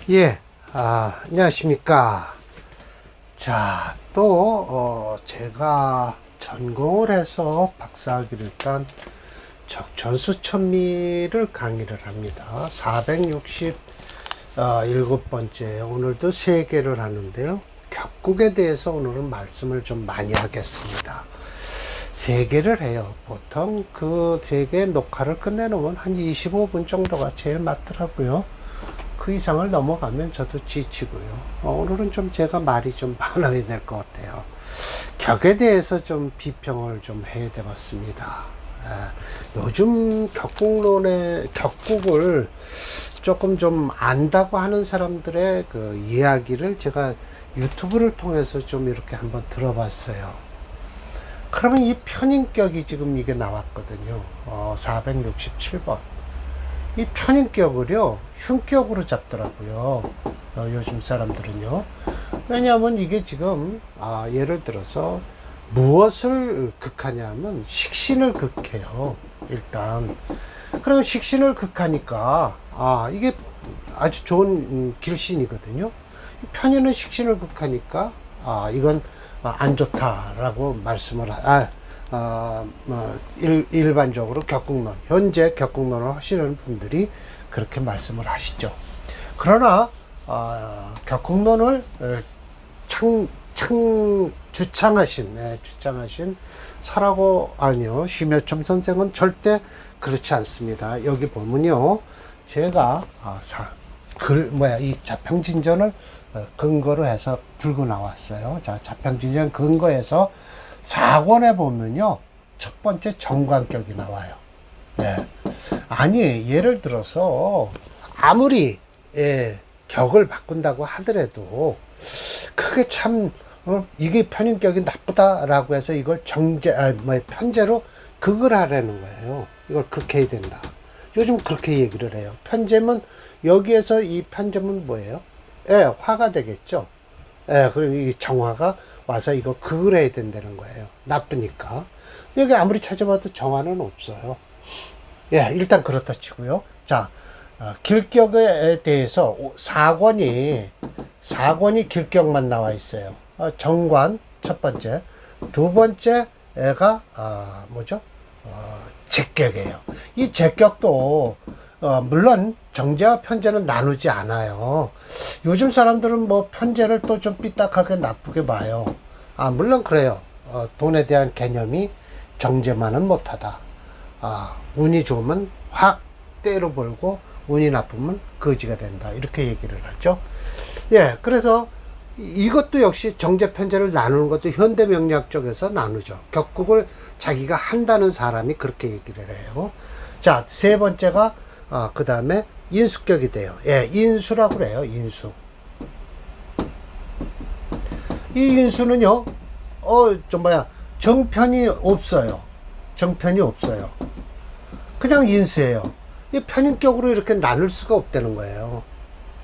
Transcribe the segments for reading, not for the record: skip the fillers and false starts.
예, 안녕하십니까. 자, 또, 제가 전공을 해서 박사학위를 딴 전수천미를 강의를 합니다. 467번째, 오늘도 3개를 하는데요. 격국에 대해서 오늘은 말씀을 좀 많이 하겠습니다. 3개를 해요. 보통 그 3개 녹화를 끝내놓으면 한 25분 정도가 제일 맞더라고요. 그 이상을 넘어가면 저도 지치고요. 오늘은 좀 제가 말이 좀 많아야 될 것 같아요. 격에 대해서 좀 비평을 좀 해야 되겠습니다. 요즘 격국을 조금 좀 안다고 하는 사람들의 그 이야기를 제가 유튜브를 통해서 좀 이렇게 한번 들어봤어요. 그러면 이 편인격이 지금 이게 나왔거든요. 467번. 이 편인격을요, 흉격으로 잡더라고요. 요즘 사람들은요. 왜냐하면 이게 지금, 예를 들어서, 무엇을 극하냐면, 식신을 극해요. 일단. 그럼 식신을 극하니까, 이게 아주 좋은 길신이거든요. 편인은 식신을 극하니까, 이건 안 좋다라고 말씀을, 일반적으로 격국론, 현재 격국론을 하시는 분들이 그렇게 말씀을 하시죠. 그러나, 격국론을 주창하신 설하고, 심여첨 선생은 절대 그렇지 않습니다. 여기 보면요. 제가, 이 자평진전을 근거로 해서 들고 나왔어요. 자, 자평진전 근거에서 4권에 보면요, 첫 번째 정관격이 나와요. 네. 예를 들어서, 아무리, 격을 바꾼다고 하더라도, 그게 참, 이게 편인격이 나쁘다라고 해서 이걸 편제로 극을 하라는 거예요. 이걸 극해야 된다. 요즘 그렇게 얘기를 해요. 편제면, 여기에서 이 편제면 뭐예요? 화가 되겠죠. 그럼 이 정화가 와서 이거 극을 해야 된다는 거예요. 나쁘니까. 여기 아무리 찾아봐도 정화는 없어요. 일단 그렇다 치고요. 자, 길격에 대해서 4권이 길격만 나와 있어요. 정관, 첫 번째. 두 번째가, 제격이에요. 이 제격도, 물론 정제와 편제는 나누지 않아요. 요즘 사람들은 뭐 편제를 또 좀 삐딱하게 나쁘게 봐요. 물론 그래요. 돈에 대한 개념이 정제만은 못하다. 운이 좋으면 확 때로 벌고 운이 나쁘면 거지가 된다. 이렇게 얘기를 하죠. 그래서 이것도 역시 정제 편제를 나누는 것도 현대명리학 쪽에서 나누죠. 격국을 자기가 한다는 사람이 그렇게 얘기를 해요. 자, 세 번째가 그 다음에 인수격이 돼요. 인수라고 그래요. 인수. 이 인수는요, 정편이 없어요. 정편이 없어요. 그냥 인수예요. 이 편인격으로 이렇게 나눌 수가 없다는 거예요.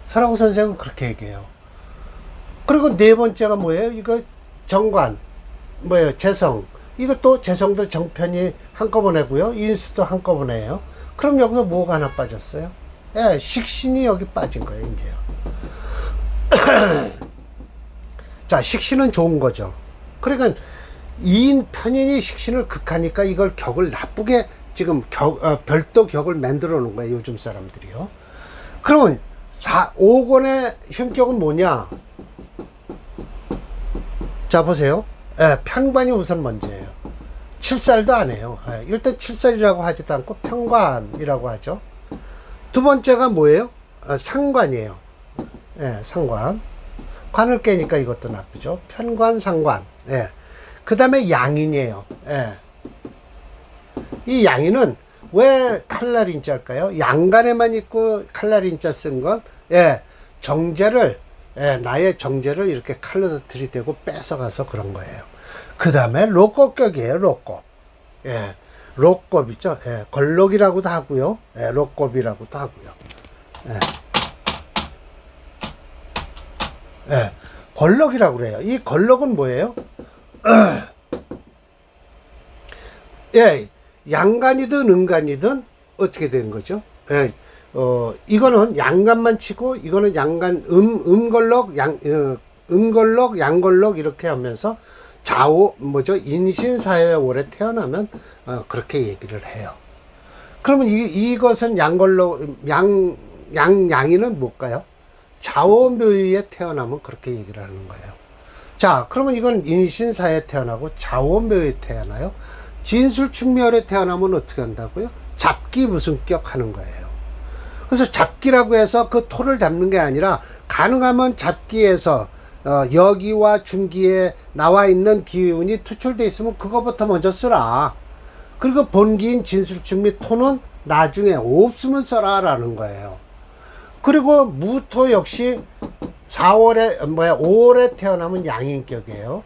설하고 선생은 그렇게 얘기해요. 그리고 네 번째가 뭐예요? 이거 정관, 재성. 이것도 재성도 정편이 한꺼번에고요. 인수도 한꺼번에예요. 그럼 여기서 뭐가 하나 빠졌어요? 식신이 여기 빠진 거예요, 이제요. 자, 식신은 좋은 거죠. 그러니까 편인이 식신을 극하니까 이걸 격을 나쁘게 지금 별도 격을 만들어 놓은 거예요, 요즘 사람들이요. 그러면 5권의 흉격은 뭐냐? 자, 보세요. 편관이 우선 먼저예요. 칠살도 안 해요. 일단 칠살이라고 하지도 않고 편관이라고 하죠. 두 번째가 뭐예요? 상관이에요. 상관. 관을 깨니까 이것도 나쁘죠. 편관, 상관. 그 다음에 양인이에요. 이 양인은 왜 칼날인자일까요? 양간에만 있고 칼날인자 쓴 건, 정제를, 나의 정제를 이렇게 칼로 들이대고 뺏어가서 그런 거예요. 그 다음에 로꼬격이에요, 로꼬. 로꼬이죠. 걸록이라고도 하고요. 로꼬이라고도 하고요. 걸록이라고 그래요. 이 걸록은 뭐예요? 양간이든 은간이든 어떻게 된 거죠? 이거는 양간만 치고 이거는 양간 음걸록 음걸록 양걸록 이렇게 하면서 인신사회에 오래 태어나면 그렇게 얘기를 해요. 그러면 이것은 양걸록 양이는 뭘까요? 좌오묘유에 태어나면 그렇게 얘기를 하는 거예요. 자, 그러면 이건 인신사회에 태어나고 좌오묘유에 태어나요. 진술충멸에 태어나면 어떻게 한다고요? 잡기 무슨격 하는 거예요. 그래서 잡기라고 해서 그 토를 잡는 게 아니라 가능하면 잡기에서 여기와 중기에 나와 있는 기운이 투출되어 있으면 그거부터 먼저 쓰라. 그리고 본기인 진술충 및 토는 나중에 없으면 써라 라는 거예요. 그리고 무토 역시 5월에 태어나면 양인격이에요.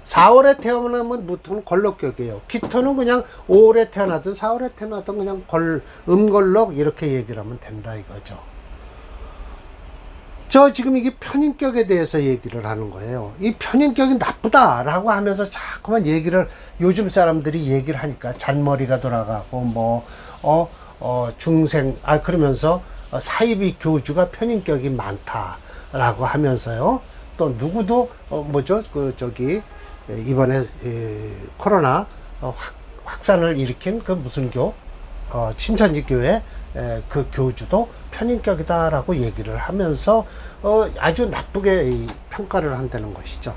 4월에 태어나면 무토는 걸록격이에요. 기토는 그냥 5월에 태어나든 4월에 태어나든 그냥 음걸록 이렇게 얘기를 하면 된다 이거죠. 저 지금 이게 편인격에 대해서 얘기를 하는 거예요. 이 편인격이 나쁘다라고 하면서 자꾸만 얘기를 요즘 사람들이 얘기를 하니까 잔머리가 돌아가고 중생 그러면서 사이비 교주가 편인격이 많다라고 하면서요. 또 누구도 이번에 코로나 확산을 일으킨 그 무슨 신천지 교회 그 교주도 편인격이다라고 얘기를 하면서 아주 나쁘게 평가를 한다는 것이죠.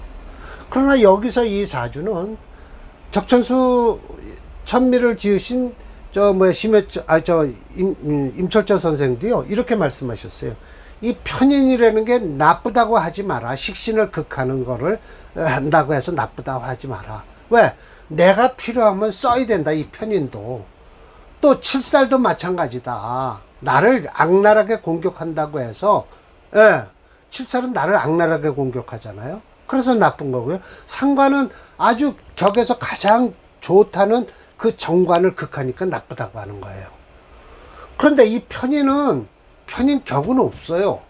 그러나 여기서 이 사주는 적천수 천미를 지으신 임철저 선생도요 이렇게 말씀하셨어요. 이 편인이라는 게 나쁘다고 하지 마라. 식신을 극하는 거를 한다고 해서 나쁘다고 하지 마라. 왜? 내가 필요하면 써야 된다. 이 편인도. 또 칠살도 마찬가지다. 나를 악랄하게 공격한다고 해서 칠살은 나를 악랄하게 공격하잖아요. 그래서 나쁜 거고요. 상관은 아주 격에서 가장 좋다는 그 정관을 극하니까 나쁘다고 하는 거예요. 그런데 이 편인은 편인격은 없어요.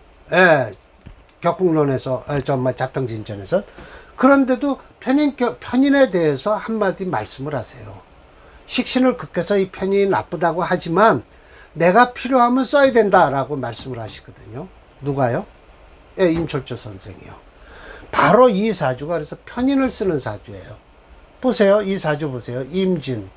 격국론에서 자평진전에서. 그런데도 편인에 대해서 한마디 말씀을 하세요. 식신을 극해서 이 편인이 나쁘다고 하지만 내가 필요하면 써야 된다라고 말씀을 하시거든요. 누가요? 임철조 선생이요. 바로 이 사주가 그래서 편인을 쓰는 사주예요. 보세요. 이 사주 보세요. 임진,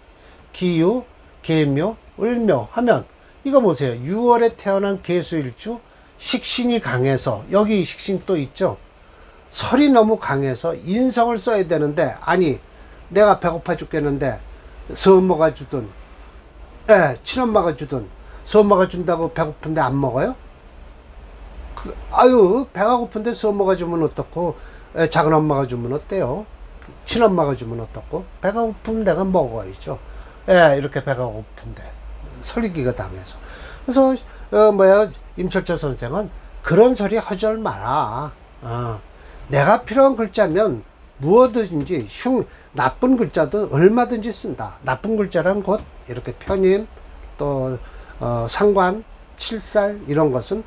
기유, 계묘, 을묘 하면 이거 보세요. 6월에 태어난 계수일주 식신이 강해서 여기 식신 또 있죠. 설이 너무 강해서 인성을 써야 되는데 아니 내가 배고파 죽겠는데 서엄마가 주든 친엄마가 주든 서엄마가 준다고 배고픈데 안 먹어요? 배가 고픈데 서엄마가 주면 어떻고 작은 엄마가 주면 어때요? 친엄마가 주면 어떻고? 배가 고프면 내가 먹어야죠. 이렇게 배가 고픈데 설리기가 당해서. 그래서 임철조 선생은 그런 소리 하지 마라. 내가 필요한 글자면 무엇든지 나쁜 글자도 얼마든지 쓴다. 나쁜 글자란 곧 이렇게 편인 또 상관, 칠살 이런 것은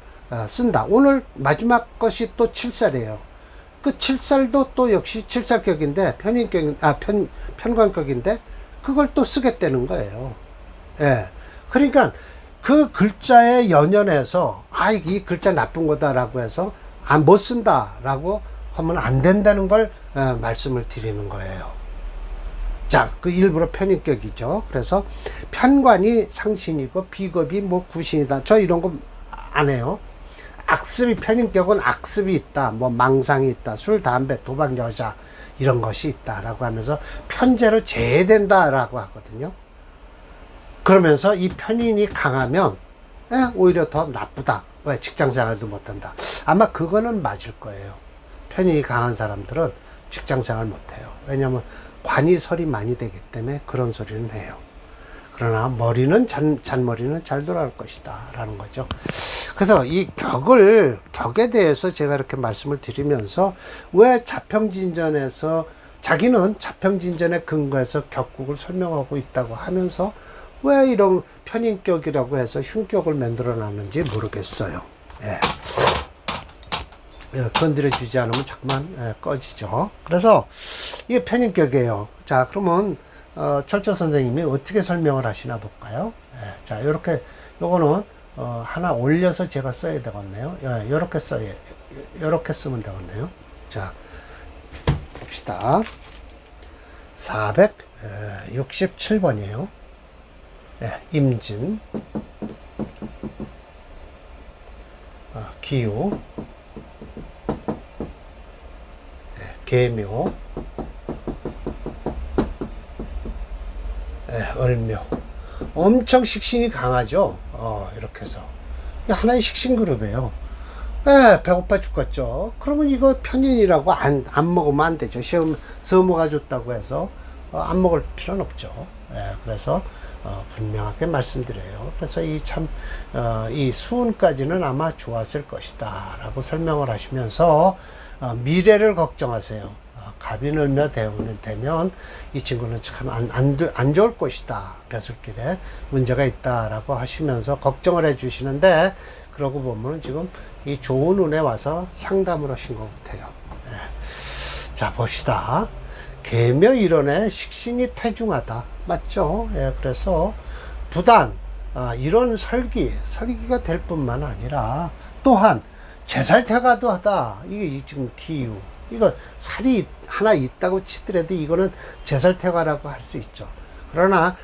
쓴다. 오늘 마지막 것이 또 칠살이에요. 그 칠살도 또 역시 칠살격인데 편관격인데 그걸 또 쓰겠다는 거예요. 그러니까 그 글자에 연연해서 이 글자 나쁜 거다라고 해서 못 쓴다라고 하면 안 된다는 걸 말씀을 드리는 거예요. 자, 그 일부러 편인격이죠. 그래서 편관이 상신이고 비겁이 구신이다. 저 이런 거 안 해요. 악습이 편인격은 악습이 있다. 망상이 있다. 술, 담배, 도박, 여자 이런 것이 있다라고 하면서 편제로 제외된다라고 하거든요. 그러면서 이 편인이 강하면 오히려 더 나쁘다. 왜? 직장생활도 못한다. 아마 그거는 맞을 거예요. 편인이 강한 사람들은 직장생활 못해요. 왜냐하면 관이 설이 많이 되기 때문에 그런 소리는 해요. 그러나 머리는 잔머리는 잘 돌아갈 것이다 라는 거죠. 그래서 이 격에 대해서 제가 이렇게 말씀을 드리면서 왜 자평진전에서 자기는 자평진전에 근거해서 격국을 설명하고 있다고 하면서 왜 이런 편인격이라고 해서 흉격을 만들어 놨는지 모르겠어요. 건드려 주지 않으면 자꾸만 꺼지죠. 그래서 이게 편인격이에요. 자, 그러면 철저 선생님이 어떻게 설명을 하시나 볼까요? 자, 요거는 하나 올려서 제가 써야 되겠네요. 요렇게 요렇게 쓰면 되겠네요. 자, 봅시다. 467번이에요. 임진, 기우, 계묘, 을묘. 엄청 식신이 강하죠. 이렇게 해서 하나의 식신 그룹이에요. 배고파 죽겠죠. 그러면 이거 편인이라고 안 먹으면 안 되죠. 시험 서무가 줬다고 해서 안 먹을 필요는 없죠. 그래서 분명하게 말씀드려요. 그래서 이 수운까지는 아마 좋았을 것이다 라고 설명을 하시면서 미래를 걱정하세요. 갑인을며 대운이 되면 이 친구는 참 안 좋을 것이다. 벼슬길에 문제가 있다라고 하시면서 걱정을 해 주시는데, 그러고 보면 지금 이 좋은 운에 와서 상담을 하신 것 같아요. 자, 봅시다. 계묘 일원의 식신이 태중하다. 맞죠? 그래서 부단 이런 설기가 될 뿐만 아니라 또한 제살태가도 하다. 이게 지금 기유. 이거 살이 하나 있다고 치더라도 이거는 제살태가라고 할 수 있죠. 그러나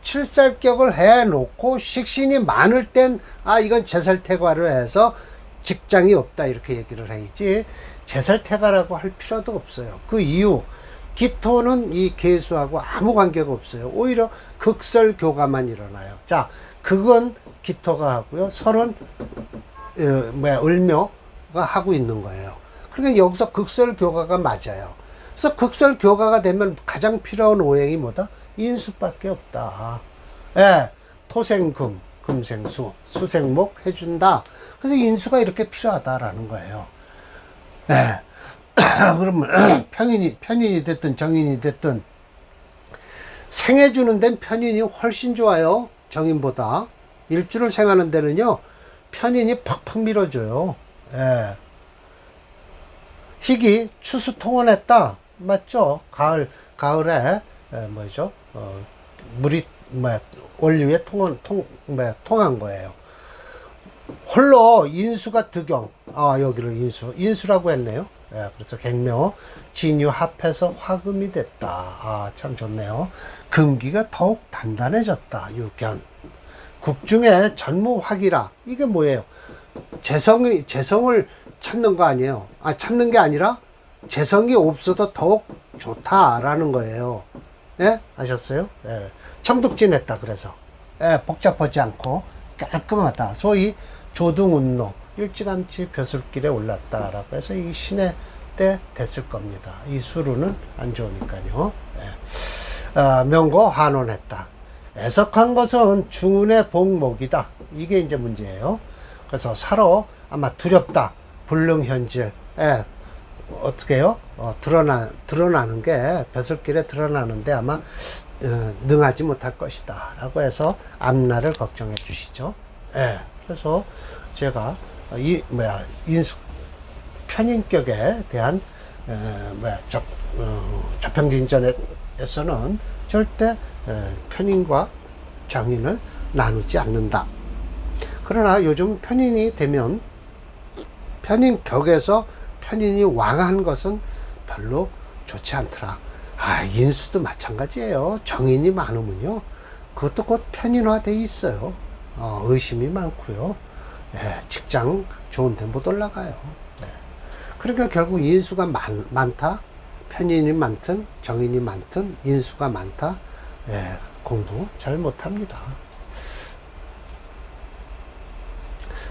칠살격을 해놓고 식신이 많을 땐 이건 제살태가로 해서 직장이 없다 이렇게 얘기를 해야지, 제살태가라고 할 필요도 없어요. 그 이유, 기토는 이 계수하고 아무 관계가 없어요. 오히려 극설교가만 일어나요. 자, 극은 기토가 하고요, 설은 을묘가 하고 있는 거예요. 그러니까 여기서 극설교가가 맞아요. 그래서 극설교가가 되면 가장 필요한 오행이 뭐다? 인수밖에 없다. 토생금, 금생수, 수생목 해준다. 그래서 인수가 이렇게 필요하다라는 거예요. 그러면 편인이 됐든 정인이 됐든 생해주는 데는 편인이 훨씬 좋아요. 정인보다. 일주를 생하는 데는요, 편인이 팍팍 밀어줘요. 희기 추수통원했다. 맞죠? 가을에 뭐죠? 물이 원류에 통한 거예요. 홀로 인수가 득용. 여기를 인수라고 했네요. 그래서 갱묘 진유 합해서 화금이 됐다. 참 좋네요. 금기가 더욱 단단해졌다. 유견. 국중에 전무화기라. 이게 뭐예요? 재성을 찾는 거 아니에요. 찾는 게 아니라 재성이 없어도 더욱 좋다라는 거예요. 아셨어요? 청득진했다. 그래서 복잡하지 않고 깔끔하다. 소위 조등운로, 일찌감치 벼슬길에 올랐다라고 해서 이 신의 때 됐을 겁니다. 이 수루는 안 좋으니까요. 명고 환원했다. 애석한 것은 중운의 복목이다. 이게 이제 문제예요. 그래서 사로 아마 두렵다. 불능현질. 어떻게 해요? 드러나는 게 벼슬길에 드러나는데 아마 능하지 못할 것이다 라고 해서 앞날을 걱정해 주시죠. 그래서 제가 인수 편인격에 대한 저평진전에서는 절대 편인과 정인을 나누지 않는다. 그러나 요즘 편인이 되면 편인격에서 편인이 왕한 것은 별로 좋지 않더라. 인수도 마찬가지예요. 정인이 많으면요, 그것도 곧 편인화되어 있어요. 의심이 많고요. 직장 좋은데 못 올라가요. 그러니까 결국 인수가 많다, 편인이 많든 정인이 많든 인수가 많다, 공부 잘 못합니다.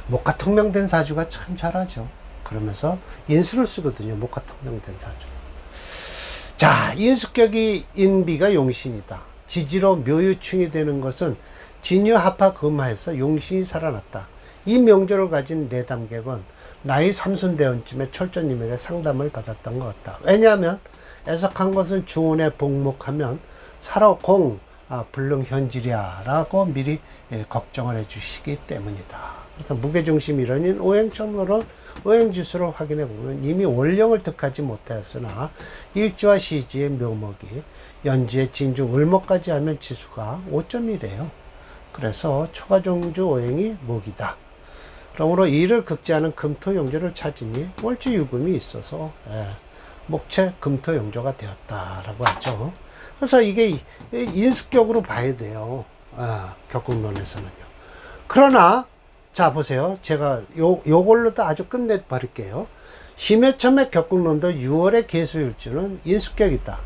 목화통명된 사주가 참 잘하죠. 그러면서 인수를 쓰거든요. 목화통명된 사주. 자, 인수격이 인비가 용신이다. 지지로 묘유충이 되는 것은 진유합화 금화에서 용신이 살아났다. 이 명조를 가진 내담객은 나이 삼순대원쯤에 철조님에게 상담을 받았던 것 같다. 왜냐하면 애석한 것은 중운에 복목하면 살아공 불능현질이야 라고 미리 걱정을 해 주시기 때문이다. 그래서 무게중심 일원인 오행점으로 오행지수를 확인해 보면 이미 원령을 득하지 못하였으나 일주와 시지의 묘목이 연지의 진주 을목까지 하면 지수가 5.1이에요. 그래서 초가종주 오행이 목이다. 그러므로 이를 극지하는 금토용조를 찾으니 월지유금이 있어서 목체 금토용조가 되었다라고 하죠. 그래서 이게 인수격으로 봐야 돼요. 격국론에서는요. 그러나 자 보세요. 제가 요걸로도 아주 끝내버릴게요. 심해첨의 격국론도 6월의 개수일주는 인수격이다.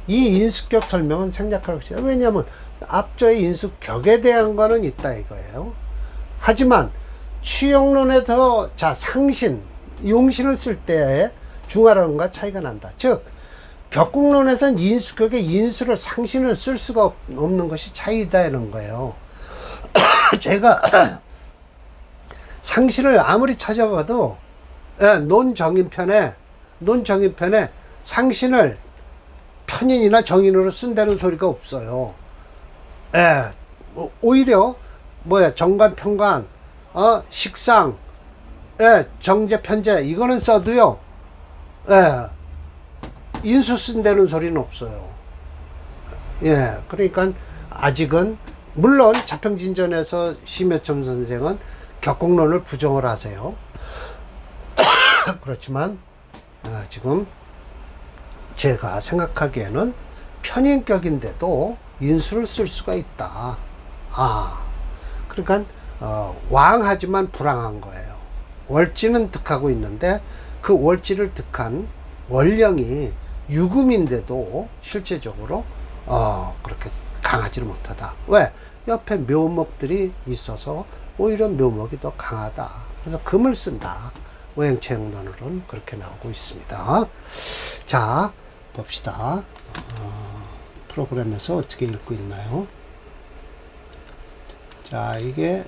이 인수격 설명은 생략할 것이다. 왜냐하면 앞조의 인수격에 대한 거는 있다 이거예요. 하지만 취역론에서 자 상신, 용신을 쓸 때의 중화론과 차이가 난다. 즉 격국론에서는 인수격에 인수를 상신을 쓸 수가 없는 것이 차이다는 거예요. 제가 상신을 아무리 찾아봐도 논정인편에 상신을 편인이나 정인으로 쓴다는 소리가 없어요. 오히려 정관, 편관, 식상, 정제, 편제 이거는 써도요. 인수 쓴다는 소리는 없어요. 그러니까 아직은 물론 자평진전에서 심해첨 선생은 격국론을 부정을 하세요. 그렇지만 지금 제가 생각하기에는 편인격인데도 인수를 쓸 수가 있다. 그러니까 왕하지만 불황한 거예요. 월지는 득하고 있는데 그 월지를 득한 월령이 유금인데도 실제적으로 그렇게 강하지를 못하다. 왜? 옆에 묘목들이 있어서 오히려 묘목이 더 강하다. 그래서 금을 쓴다. 오행체형론으로는 그렇게 나오고 있습니다. 자, 봅시다. 프로그램에서 어떻게 읽고 있나요? 자, 이게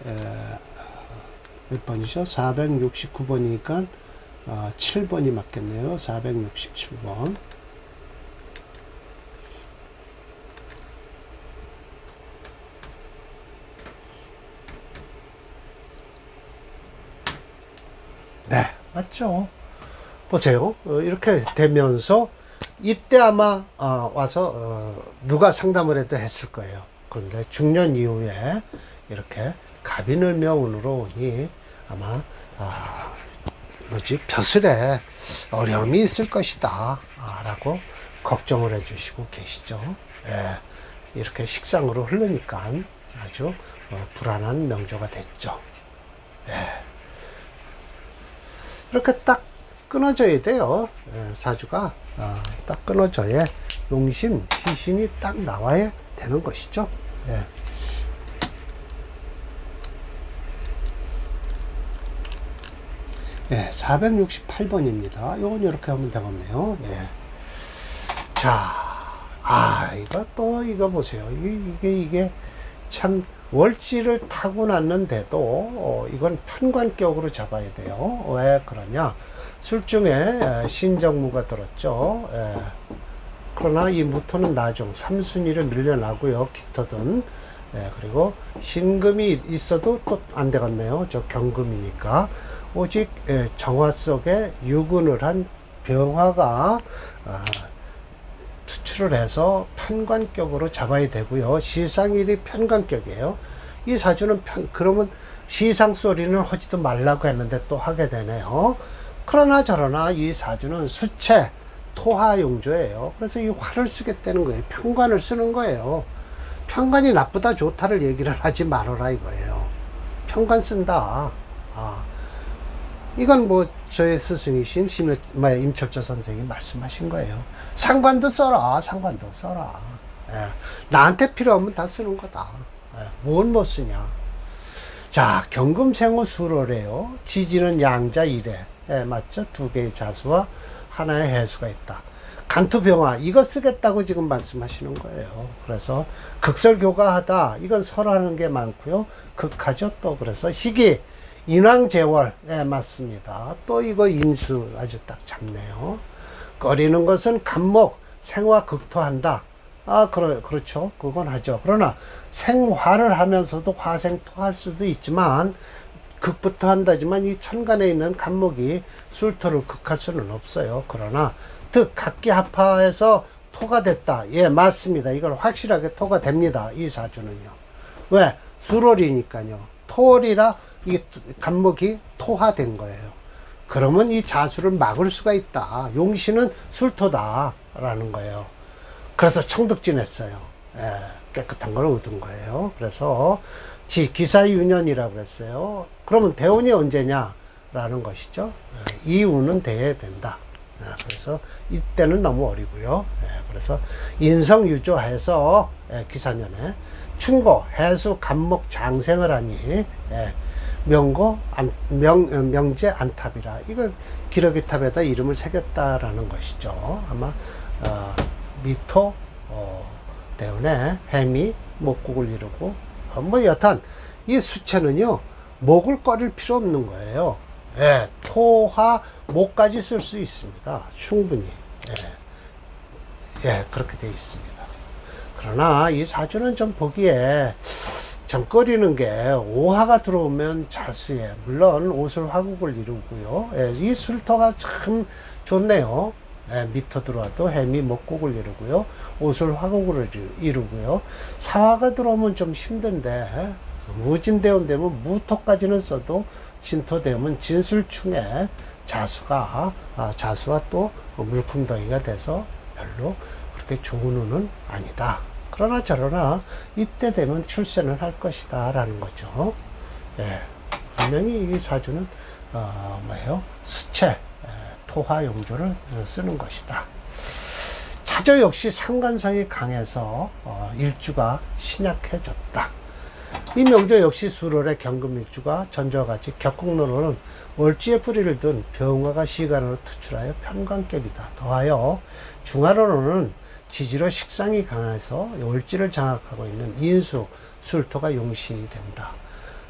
몇 번이죠? 469번이니까 7번이 맞겠네요. 467번. 네, 맞죠? 보세요. 이렇게 되면서 이때 아마 와서 누가 상담을 해도 했을 거예요. 그런데 중년 이후에 이렇게 갑인을명운으로 오니 아마 벼슬에 어려움이 있을 것이다 라고 걱정을 해 주시고 계시죠. 이렇게 식상으로 흐르니까 아주 불안한 명조가 됐죠. 이렇게 딱 끊어져야 돼요. 사주가 딱 끊어져야 용신, 희신이 딱 나와야 되는 것이죠. 468번입니다. 요건 이렇게 하면 되겠네요. 자, 이거 보세요. 이게 참 월지를 타고 났는데도 이건 편관격으로 잡아야 돼요. 왜 그러냐? 술중에 신정무가 들었죠. 그러나 이 무토는 나중 3순위를 밀려나고요. 깃터든. 그리고 신금이 있어도 또 안 되겠네요. 저 경금이니까. 오직 정화 속에 유근을 한 병화가 투출을 해서 편관격으로 잡아야 되고요. 시상일이 편관격이에요. 이 사주는 그러면 시상 소리는 하지도 말라고 했는데 또 하게 되네요. 그러나 저러나 이 사주는 수체 토화용조예요. 그래서 이 화를 쓰겠다는 거예요. 편관을 쓰는 거예요. 편관이 나쁘다 좋다를 얘기를 하지 말아라 이거예요. 편관 쓴다. 이건 저의 스승이신 임철조 선생이 말씀하신 거예요. 상관도 써라. 상관도 써라. 나한테 필요 없으면 다 쓰는 거다. 뭔 못 쓰냐. 자, 경금생호 수로래요. 지지는 양자 일에. 맞죠? 두 개의 자수와 하나의 해수가 있다. 간투병화 이거 쓰겠다고 지금 말씀하시는 거예요. 그래서 극설교가하다 이건 설하는 게 많고요. 극하죠. 또 그래서 희기 인왕재월 맞습니다. 또 이거 인수 아주 딱 잡네요. 꺼리는 것은 간목 생화 극토한다. 그렇죠. 그건 하죠. 그러나 생화를 하면서도 화생토할 수도 있지만 극부터 한다지만 이 천간에 있는 간목이 술토를 극할 수는 없어요. 그러나 득 각기합화해서 토가 됐다. 맞습니다. 이걸 확실하게 토가 됩니다. 이 사주는요. 왜? 수월이니까요. 토월이라 이 간목이 토화된 거예요. 그러면 이 자수를 막을 수가 있다. 용신은 술토다라는 거예요. 그래서 청득진했어요. 예, 깨끗한 걸 얻은 거예요. 그래서 기사유년이라고 그랬어요. 그러면 대운이 언제냐라는 것이죠. 예, 이운은 돼야 된다. 예, 그래서 이때는 너무 어리고요. 예, 그래서 인성유조해서 기사년에 충고, 해수, 간목, 장생을 하니 명제 안탑이라 이걸 기러기탑에다 이름을 새겼다라는 것이죠. 아마 미토 대운에 해미 목국을 이루고 뭐 여탄 이 수체는요 목을 꺼릴 필요 없는 거예요. 예, 토화 목까지 쓸 수 있습니다. 충분히 그렇게 되어 있습니다. 그러나 이 사주는 좀 보기에 좀 꺼리는 게 오화가 들어오면 자수에 물론 옷을 화국을 이루고요. 이 술토가 참 좋네요. 미터 들어와도 해미 목국을 이루고요. 옷을 화국을 이루고요. 사화가 들어오면 좀 힘든데 무진대운 되면 무토까지는 써도 진토되면 진술충에 자수가 자수와 또 물품덩이가 돼서 별로 그렇게 좋은 운은 아니다. 그러나 저러나 이때 되면 출세는 할 것이다 라는 거죠. 분명히 이 사주는 뭐예요? 수체 토화용조를 쓰는 것이다. 자조 역시 상관성이 강해서 일주가 신약해졌다. 이 명조 역시 수월의 경금일주가 전저와 같이 격국론으로는 월지에 뿌리를 둔 병화가 시간으로 투출하여 편관격이다. 더하여 중화론으로는 지지로 식상이 강해서 월지를 장악하고 있는 인수, 술토가 용신이 된다.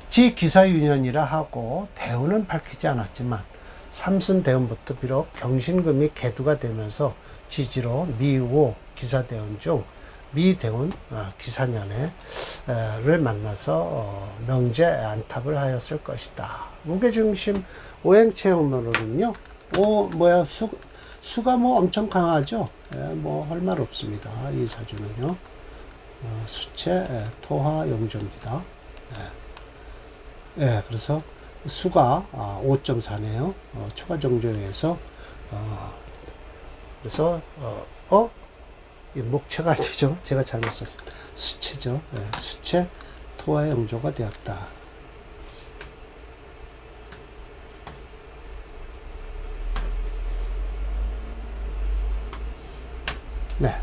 지기사유년이라 하고 대운은 밝히지 않았지만 삼순대운부터 비록 경신금이 개두가 되면서 지지로 미우, 기사대운 중 미대운 기사년에를 만나서 명제 안탑을 하였을 것이다. 무게중심 오행체형론으로는요. 수가 뭐 엄청 강하죠. 뭐 할 말 없습니다. 이 사주는요. 수체 토화 용조입니다. 그래서 수가 5.4네요. 초과 정조에서 그래서 목체가 아니죠. 제가 잘못 썼습니다. 수체죠. 수체 토화 용조가 되었다.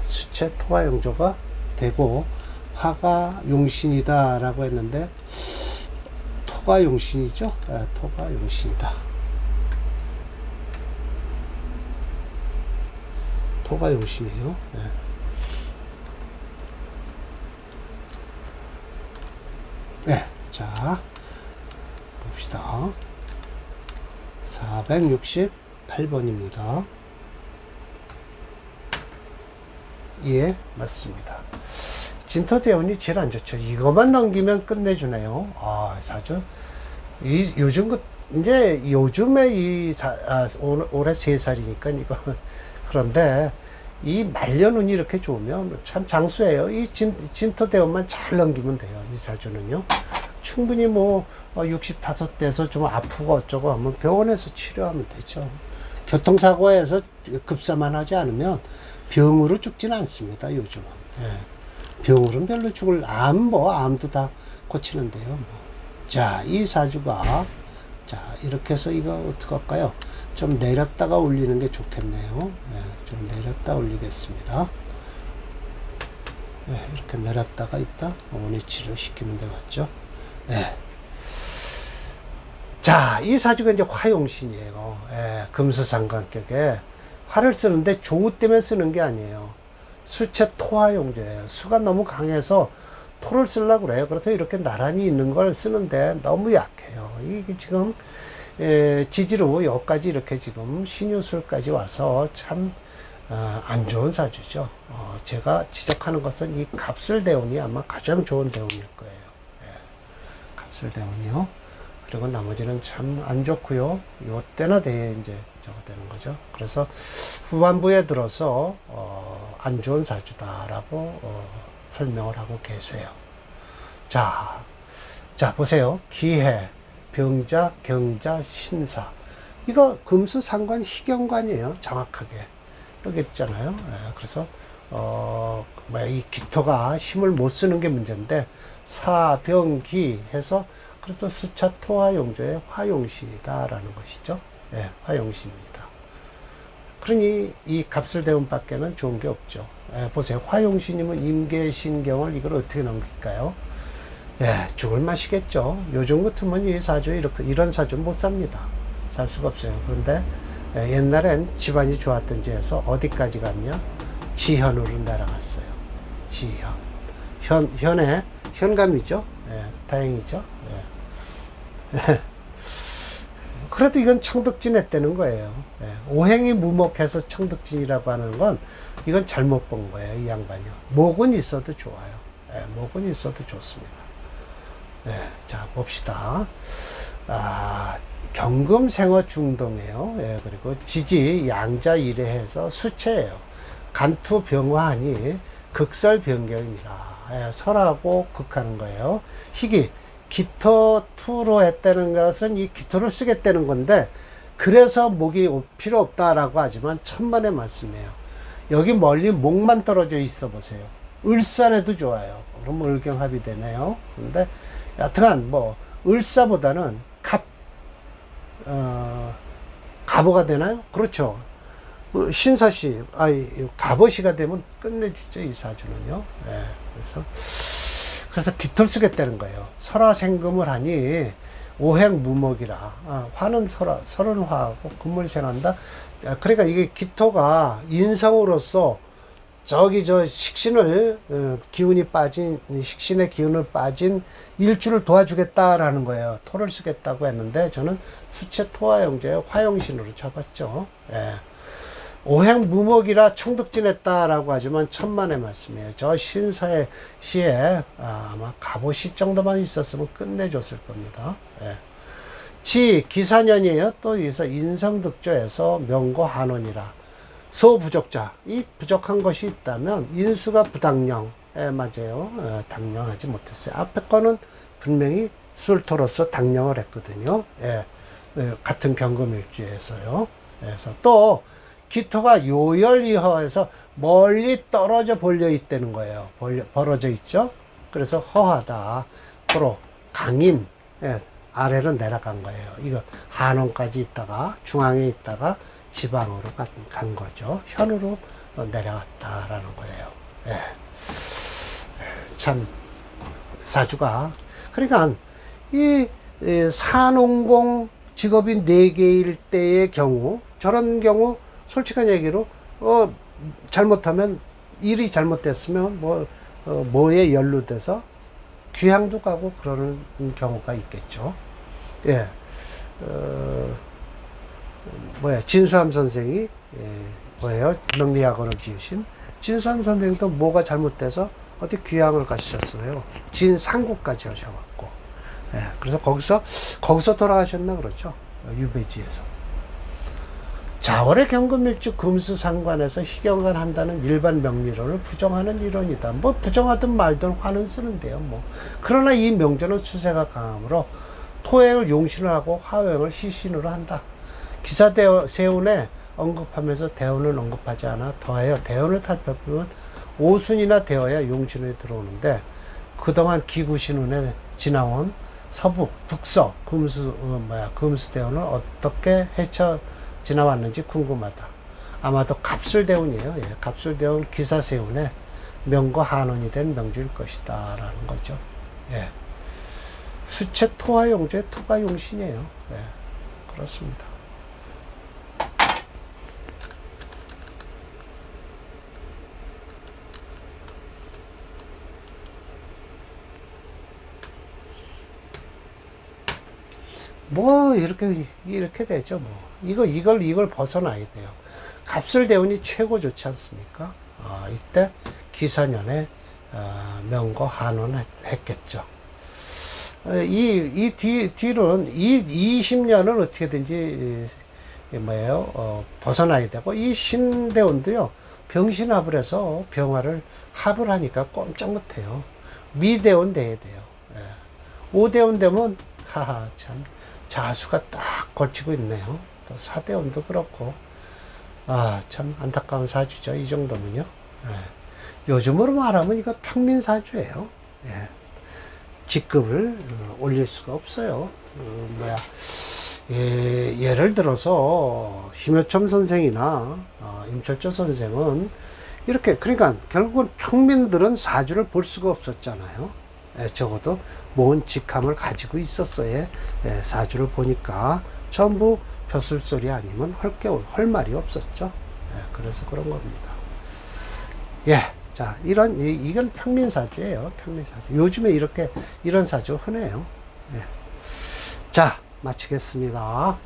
수체 토화 용조가 되고 화가 용신이다 라고 했는데 토가 용신이죠. 토가 용신이다. 토가 용신이에요. 자 봅시다. 468번입니다. 예, 맞습니다. 진토대운이 제일 안 좋죠. 이것만 넘기면 끝내주네요. 사주. 이제 요즘에 올해 3살이니까 이거. 그런데 이 말년운이 이렇게 좋으면 참 장수예요. 이 진토대운만 잘 넘기면 돼요. 이 사주는요. 충분히 65 돼서 좀 아프고 어쩌고 하면 병원에서 치료하면 되죠. 교통사고에서 급사만 하지 않으면 병으로 죽지는 않습니다. 요즘은. 병으로는 별로 암도 다 고치는데요. 자, 이 사주가 이렇게 해서 이거 어떻게 할까요? 좀 내렸다가 올리는 게 좋겠네요. 좀 내렸다 올리겠습니다. 이렇게 내렸다가 있다 원위치를 시키면 되겠죠. 자, 이 사주가 이제 화용신이에요. 금수상관격에 화를 쓰는데 조우 때문에 쓰는 게 아니에요. 수체 토화용조예요. 수가 너무 강해서 토를 쓰려고 그래요. 그래서 이렇게 나란히 있는 걸 쓰는데 너무 약해요. 이게 지금 지지로 여기까지 이렇게 지금 신유술까지 와서 참 안 좋은 사주죠. 제가 지적하는 것은 이 갑술대운이 아마 가장 좋은 대운일 거예요. 갑술대운이요. 그리고 나머지는 참 안 좋고요. 요때나 돼야 이제 저거 되는 거죠. 그래서 후반부에 들어서 안 좋은 사주다라고 설명을 하고 계세요. 자, 자, 보세요. 기해, 병자, 경자, 신사. 이거 금수상관, 희경관이에요. 정확하게. 여기 있잖아요. 예, 그래서, 이 기토가 힘을 못 쓰는 게 문제인데, 사, 병, 기 해서, 그래서 수차 토화용조의 화용신이다라는 것이죠. 예, 화용신입니다. 그러니 이 갑술대운 밖에는 좋은 게 없죠. 예, 보세요. 화용신이면 임계신경을 이걸 어떻게 넘길까요? 예, 죽을 맛이겠죠. 요즘 같으면 이 사주, 이런 사주 못 삽니다. 살 수가 없어요. 그런데 옛날엔 집안이 좋았던지 해서 어디까지 갔냐? 지현으로 내려갔어요. 지현. 현의, 현감이죠. 예, 다행이죠. 예. 그래도 이건 청득진했다는 거예요. 예. 오행이 무목해서 청득진이라고 하는 건 이건 잘못 본 거예요. 이 양반이요. 목은 있어도 좋아요. 예, 목은 있어도 좋습니다. 예, 자, 봅시다. 경금생어 중동이에요. 예, 그리고 지지 양자 일해해서 수체예요. 간투병화하니 극설변경이라. 예, 설하고 극하는 거예요. 희기. 기토투로 했다는 것은 이 기토를 쓰겠다는 건데, 그래서 목이 필요 없다라고 하지만 천만의 말씀이에요. 여기 멀리 목만 떨어져 있어 보세요. 을산에도 좋아요. 그럼 을경합이 되네요. 근데 여튼간 을사보다는 갑오가 되나요? 그렇죠. 신사시, 갑오시가 되면 끝내주죠, 이 사주는요. 예, 그래서 기토를 쓰겠다는 거예요. 설화생금을 하니 오행 무목이라. 화는 설은 화하고 금물생한다. 그러니까 이게 기토가 인성으로서 식신을 기운이 빠진 식신의 기운을 빠진 일주를 도와주겠다라는 거예요. 토를 쓰겠다고 했는데 저는 수체 토화용제의 화용신으로 잡았죠. 예. 오행 무목이라 청득진했다라고 하지만 천만의 말씀이에요. 저 신사의 시에 아마 갑오시 정도만 있었으면 끝내줬을 겁니다. 예. 지 기사년이에요. 또 여기서 인성득조에서 명고 한원이라. 소부족자, 이 부족한 것이 있다면 인수가 부당령. 예, 맞아요. 당령하지 못했어요. 앞에 거는 분명히 술토로서 당령을 했거든요. 예. 같은 경금일주에서요. 그래서 또 기토가 요열이허해서 멀리 떨어져 벌려 있다는 거예요. 벌어져 있죠. 그래서 허하다. 프로 강임, 예, 아래로 내려간 거예요. 이거 한원까지 있다가 중앙에 있다가 지방으로 간 거죠. 현으로 내려갔다라는 거예요. 예. 참 사주가, 그러니까 이 산홍공 직업이 4개일 때의 경우, 저런 경우 솔직한 얘기로 잘못하면 일이 잘못됐으면 뭐에 연루돼서 귀향도 가고 그러는 경우가 있겠죠. 예. 진수함 선생이 명리학원을 지으신 진수함 선생도 뭐가 잘못돼서 어디 귀향을 가셨어요. 진상국까지 하셔갖고. 예. 그래서 거기서 돌아가셨나 그렇죠. 유배지에서. 자월의 경금일주 금수상관에서 희경관 한다는 일반 명리론을 부정하는 이론이다. 부정하든 말든 화는 쓰는데요. 그러나 이 명제는 수세가 강하므로 토행을 용신을 하고 화행을 시신으로 한다. 기사세운에 언급하면서 대운은 언급하지 않아 더해요. 대운을 살펴보면 오순이나 되어야 용신에 들어오는데, 그동안 기구신운에 지나온 서북, 북서, 금수대운을 어떻게 지나왔는지 궁금하다. 아마도 갑술대운이에요. 예, 갑술대운 기사세운에 명과 한원이 된 명주일 것이다 라는 거죠. 예. 수체 토화용조의 토가용신이에요. 예, 그렇습니다. 이렇게 되죠. 이걸 벗어나야 돼요. 갑술대운이 최고 좋지 않습니까? 이때 기사년에 명고 한원 했겠죠. 뒤로는 20년은 어떻게든지 벗어나야 되고, 이 신대운도요, 병신합을 해서 병화를 합을 하니까 꼼짝 못해요. 미대운 돼야 돼요. 예. 5대원 되면, 하하, 참, 자수가 딱 걸치고 있네요. 또 4대원도 그렇고, 아, 참 안타까운 사주죠. 이 정도면요. 예. 요즘으로 말하면 이거 평민사주예요. 예. 직급을 올릴 수가 없어요. 예를 들어서 심여첨 선생이나 임철조 선생은 이렇게, 그러니까 결국은 평민들은 사주를 볼 수가 없었잖아요. 적어도 모은 직함을 가지고 있었어야 사주를 보니까 전부 벼슬소리 아니면 헐 말이 없었죠. 그래서 그런 겁니다. 예. 자, 이건 평민사주예요. 평민사주. 요즘에 이런 사주 흔해요. 예. 자, 마치겠습니다.